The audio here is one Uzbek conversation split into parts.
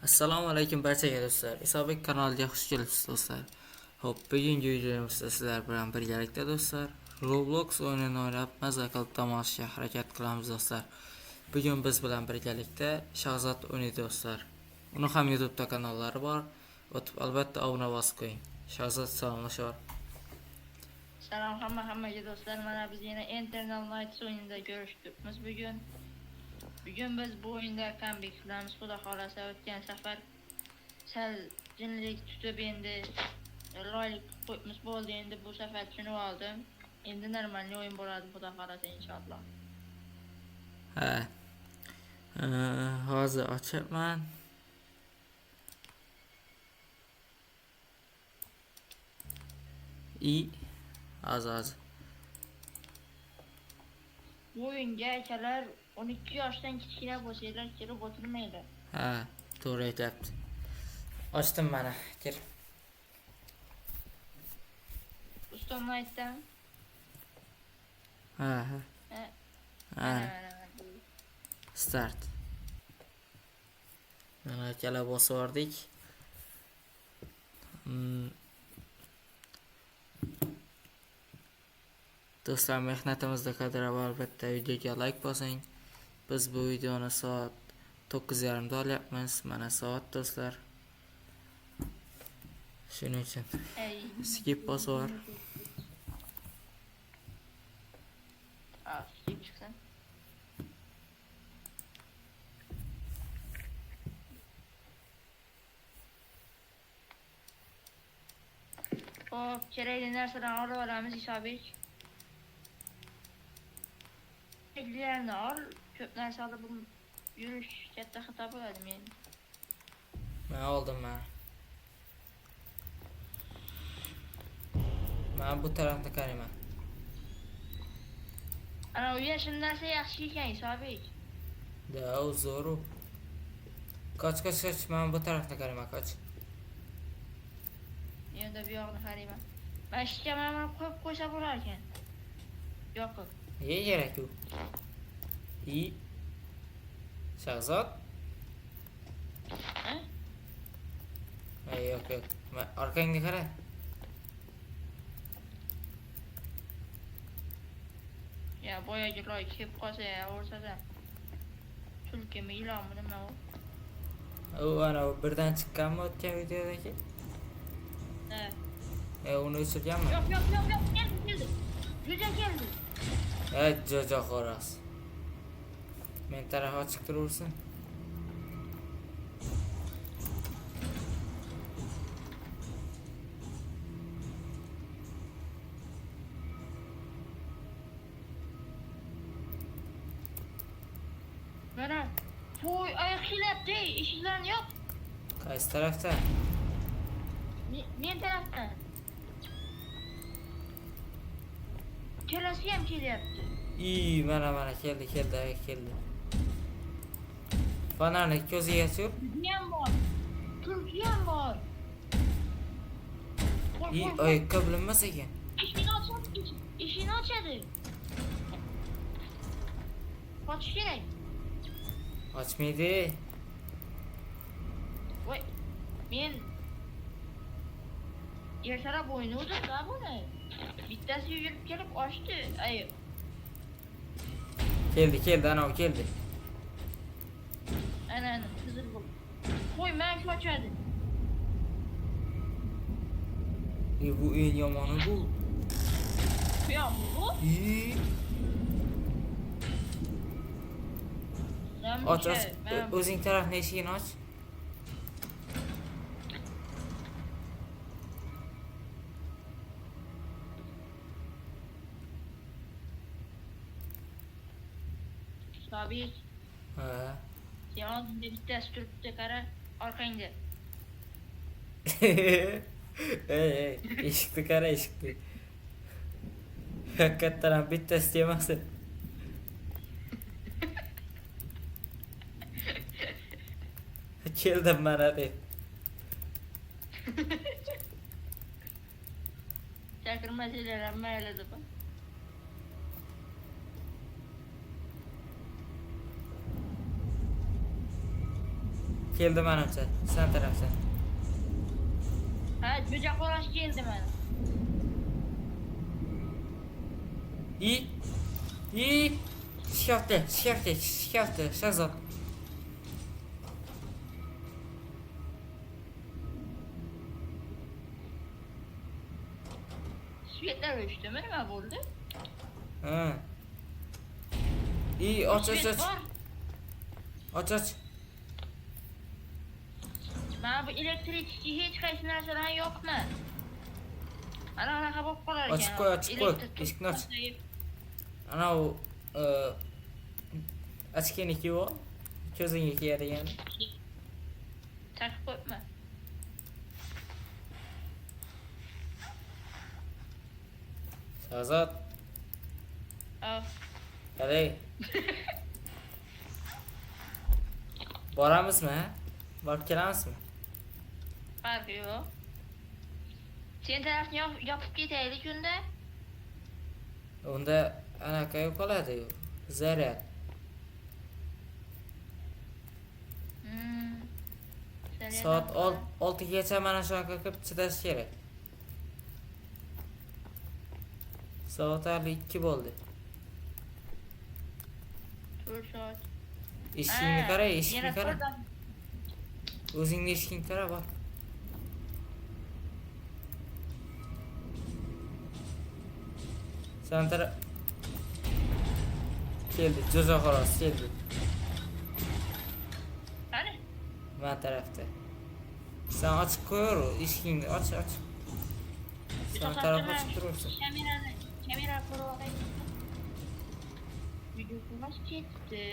Assalomu alaykum barchaga do'stlar. Isobek kanaliga xush kelibsiz do'stlar. Xo'p, bugungi videomizda sizlar bilan birgalikda do'stlar Roblox o'yinini o'ynab maza qilib dam olishga harakat qilamiz do'stlar. Bugun biz bilan birgalikda Shahzod o'ynaydi do'stlar. Uni ham YouTube'da kanallari bor. O'tib albatta obuna bosib qo'ying. Shahzod salomlashar. Salom hammaga do'stlar. Mana biz yana Eternal Nights o'yinida ko'rishdik bugun. Bugun biz bu o'yinda comeback qilamiz. Xudo xolasa o'tgan safar sal jinlik tutib endi loylik qo'yimiz bo'ldi. Endi bu safar tushunib oldim. Endi normal o'yin bo'ladi xudo xolasa inshaalloh. Ha. Hozir ochyapman. Az. Bu o'yinga akalar 12 yoshdan kichkina bo'lsalar kirib o'tirmaydi. Ha, to'g'ri aytyapti. Ochdim mana, kir. Uston aytdim. Ha. Mana. Start. Mana akalar bosib yubordik. Do'stlar, mehnatimizda qadrlab albatta videoga like bosing. Biz bu videoni soat 9:30 da olyapmiz. Mana soat do'stlar. Shuning uchun skip bosib yubor. Skip chiqsin. Hop, kerakli narsalarni olib olamiz Isobek. Keraklilarni ol, ko'p narsa olib yurish katta xato bo'ladi men. Men oldim mana. Men bu tarafda qarayman. Ana u yashil narsa yaxshi ekan Isobek. Da, u zo'ru. Qoch, men bu tarafda qarayman, qoch. Endi bu yoqni qarayman. Mashka mana qo'yib qo'ysa bo'lar ekan. Yo'q. Nega kerak u? Shahzod? Ha? Yo'q. Orqangga qara. Ya boyagi loy kelib qolsa ya o'rtada. Tulkimi ilonmi nima u? U ana birdan chiqqanmi o'tgan videodagi? Ha. Uni o'chirganmi? Yo'q, keldi. Juda keldi. Jo'jo xo'roz. Men taraf ochiq turaversin. Mana voy oyoq qilyapti, eshiklarni yop. Qaysi tarafda? Men tarafdan. Kelasi ham kelyapti. Mana keldi. Banani ko'ziga sur. Ham bor. Tulki ham bor. Oyoqqa bilinmas ekan. Eshikni ochadi. Qochish kerak. Ochmaydi. Voy, men ertalab o'ynaydim-da buni. Bittasi yurib kelib ochdi. Keldi, ana u keldi. Ana, qizil bo'ldi. Qo'y, men ochadi. Bu eng yomoni bu. Yo'qmi bu? Och. O'zing tarafni eshigini och. Sabit. Ha. Sen oldinda bittasi turibdi, qara, orqangda. Eshikni qara, eshikni. Hakikaten ham bittasi demaksin. Keldim mana deb. Chaqirmasanglar ham mayli deb. Keldi menimcha. Sen tarafdan. Ha, jo'ja qo'rash keldi mana. İyi. Şikafte, Shahzod. Svetlar o'chdimi? Nima bo'ldi? Ha. İyi, aç. Svet bor. Aç. Mana bu elektrikchi hech qaysi narsadan yo'qmi? Anaqa bo'lib qolar ekan. Açık koy. Eshikni och. Ana o ochganiki o. Ko'zingga kiyadigan. Takib qo'yma. Shahzod. Av. Hadi. Boramizmi? Borib kelamizmi? Farqi yo'q. Sen tarafni yopib ketaylik unda. Unda anaqa qoladi. Zaryad. Soat 6gacha mana shunaqa qilib chidash kerak. Soat 2 bo'ldi. 4 soat. Eshikni qara, eshikni qara. O'zingni eshikingni qara bor. Sen taraf keldi, jo'ja xolos keldi. Qani? Men tarafda. Sen ochib qo'yur, eshikingni och. Sen tarafga chiqib turibsan. Kamera ko'rib olay. Video ko'rash ketdi.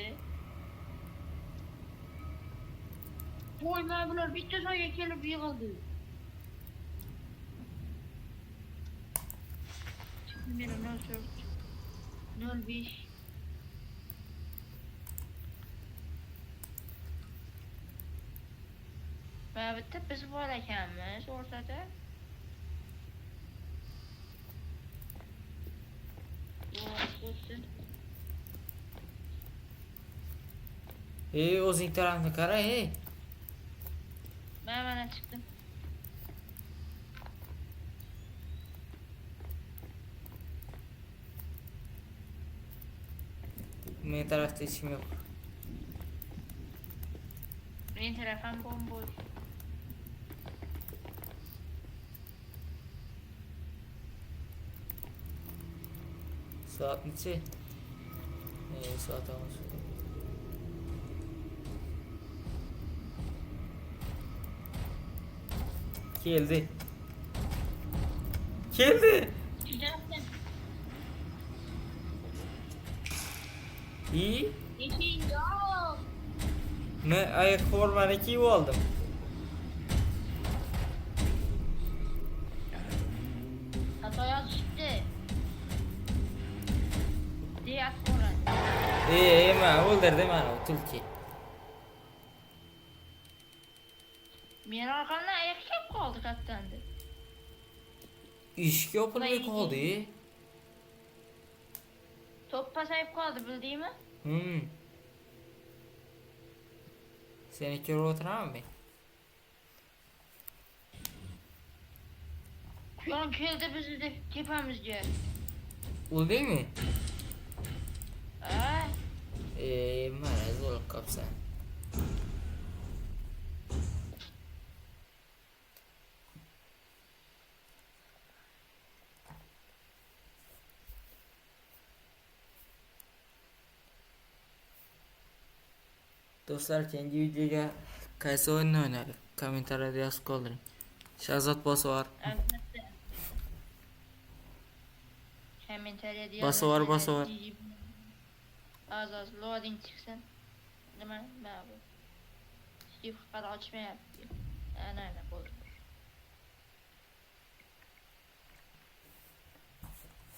Voy, mana bular bitta joyga kelib yig'ildi. Kamera 04 05. Mana bitta biz bor ekanmiz o'rtada. O'zing tarafni qara, Mana chiqdim. Men tarafda hech kim yo'q. Men tarafim bombo'sh. Soat necha? Soat 10. Keldi. İyi. Eşin yok. Ne ayak formanı kiyip oldım. Hatoya düştü. Diyat koran. Men o'ldirdim mana o tulki. Men orqamdan ayak kelib qoldi kattandi. Eshik yopilmay qoldi. Top pasayib qoldi, bildingmi? Seni ko'rib o'tiraman men. Quyon keldi bizni tepamizga. O'ldingmi? Ha? Mana zo'rib qolibsan. Do'stlar, keyingi videoga qaysi o'yinni o'ynaylik? Kommentariyada yozib qoldiring. Shahzod Bosovar. Albatta. Kommentariyada Bosovar. Az loading chiqsin. Nima bu? Steve faqat ochmayapti. Ana bo'ldi.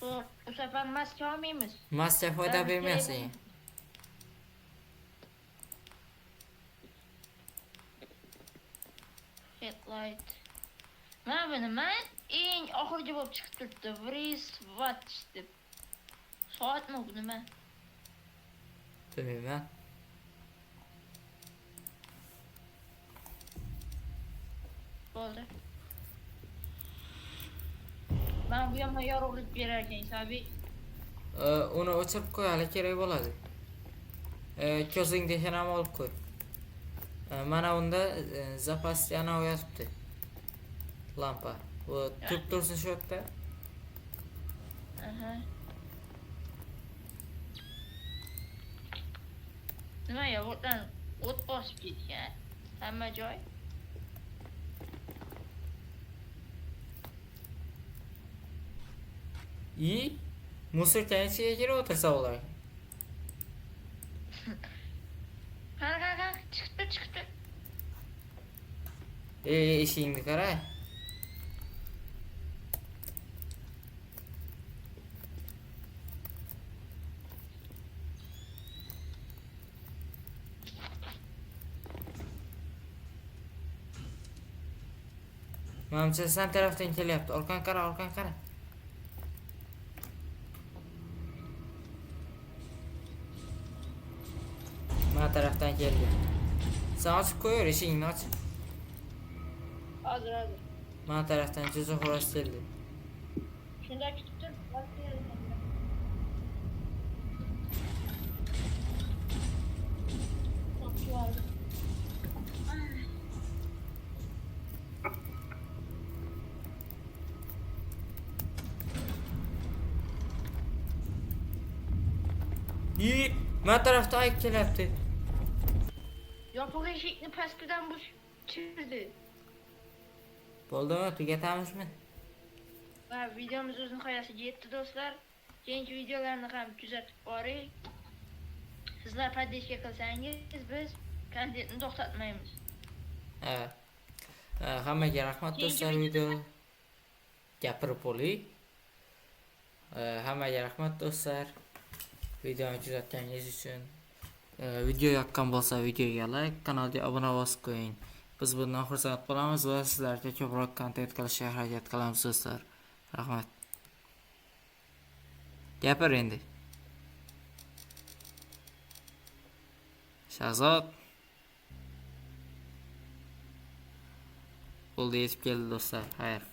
Bu safar maska olmaymiz. Maska foyda bermaysan. Headlight. Mana buni men eng oxirgi bo'lib chiqib turibdi. Wrist watch deb. Soatmi bu nima? Bilmayman. bo'ldi. Men bu yoqqa yorug'lik berar ekan hisobiy. Uni o'chirib qo'yali kerak bo'ladi. Ko'zingda ham olib qo'y. Mana unda zapasda ana yotibdi. Lampa. Bu turib tursin shu yerda. Aha. Nima ya, o'tdan o't bosib ketgan. Hamma joy. İyi. Musor tanesiye geri otursa olay. Qani, chiqdi. Eshigingni qara. Manimcha sen tarafdan kelyapti. Orqang qara. Mana tarafdan keldi. Sen ochib qo'yaver, eshigingni och. Hozir. Mana tarafdan juda xo'roz keldi. Shunda kutib tur. İyi. Mana tarafdan ayıp kelyapti. Yopiq eshikni pastkidan chirdi. Bo'ldimi? Tugatamizmi? Va videomiz o'z nihoyasiga yetdi do'stlar. Keyingi videolarni ham kuzatib boring. Sizlar podpishka qilsangiz biz kontentni to'xtatmaymiz. Evet. Hammaga rahmat do'stlar, video gapirib bo'lay. Hammaga rahmat do'stlar. Videoni kuzatganingiz uchun. Video yoqqan bo'lsa videoga like, kanalga obuna bosib qo'ying. Biz bundan xursand bo'lamiz va sizlarga ko'proq kontent qilishga harakat qilamiz do'stlar. Rahmat. Gapir endi. Shahzod. Bo'ldi, yetib keldi do'stlar. Xayr.